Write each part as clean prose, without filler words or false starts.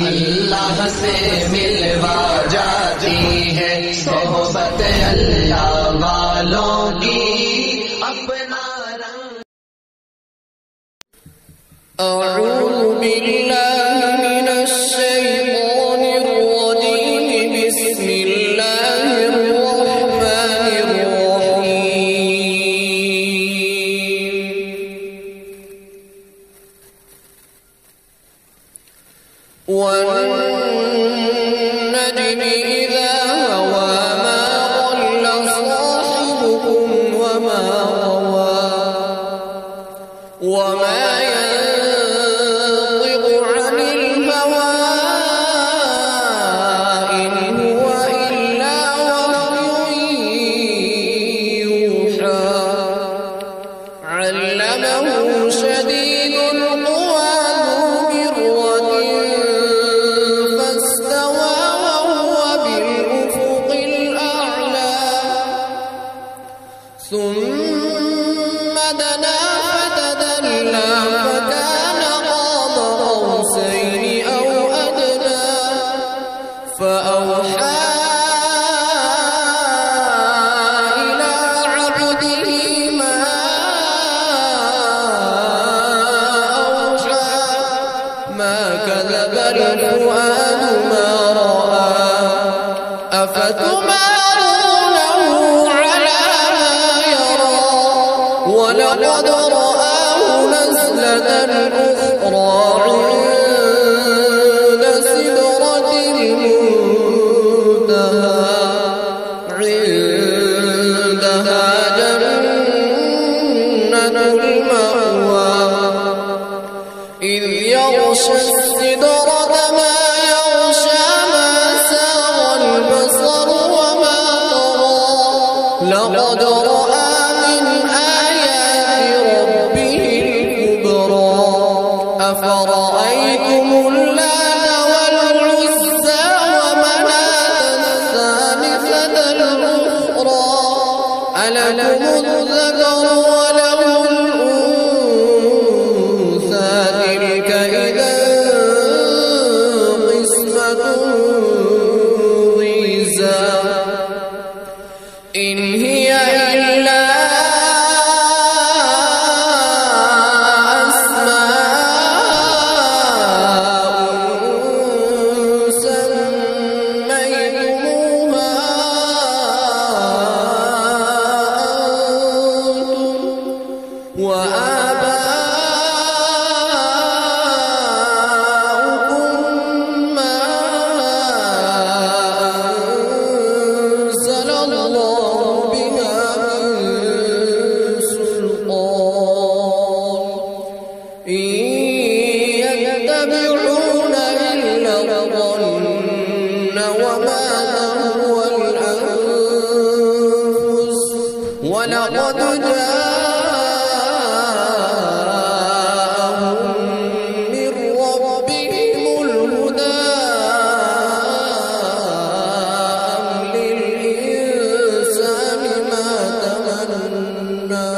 अल्लाह से मिलवा जाती है सोहबत अल्लाह वालों की अपना रंग। अऊज़ु बिल्लाहि मिनश शैतानिर रजीम बिस्मिल्लाहिर रहमानिर रहीम। वन्नज्मि इज़ा हवा मा ضل صاحبكم وما غوى وما ينطق عن الهوى إن هو إلا وحي يوحى علمه شديد القوى ذو مرة فاستوى وهو بالأفق الأعلى ثم دنا فتدلى فكان قاب قوسين أو أدنى فأوحى إلى عبده ما أوحى ما كذب الفؤاد ما رأى أفتمارونه على ما يرى ولقد رآه نزلة أخرى عند سدرة المنتهى عندها جنة المأوى إذ يغشى السدرة ما يغشى ما ساغ البصر وما طغى لقد رأى من آيات ربه الكبرى أفرأيتم اللات والعزى ومناة الثالثة الأخرى ألكم الذكر وله الأنثى تلك إذا قسمة ضيزى إن هي إلا أسماء سميتموها أنتم وآباؤكم ما أنزل الله بها من سلطان إن يتبعون إلا الظن وما تهوى الأنفس ولقد جاءهم من ربهم الهدى أم للإنسان ما تمنى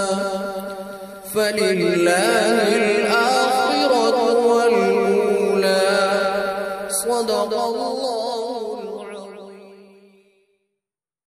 فلله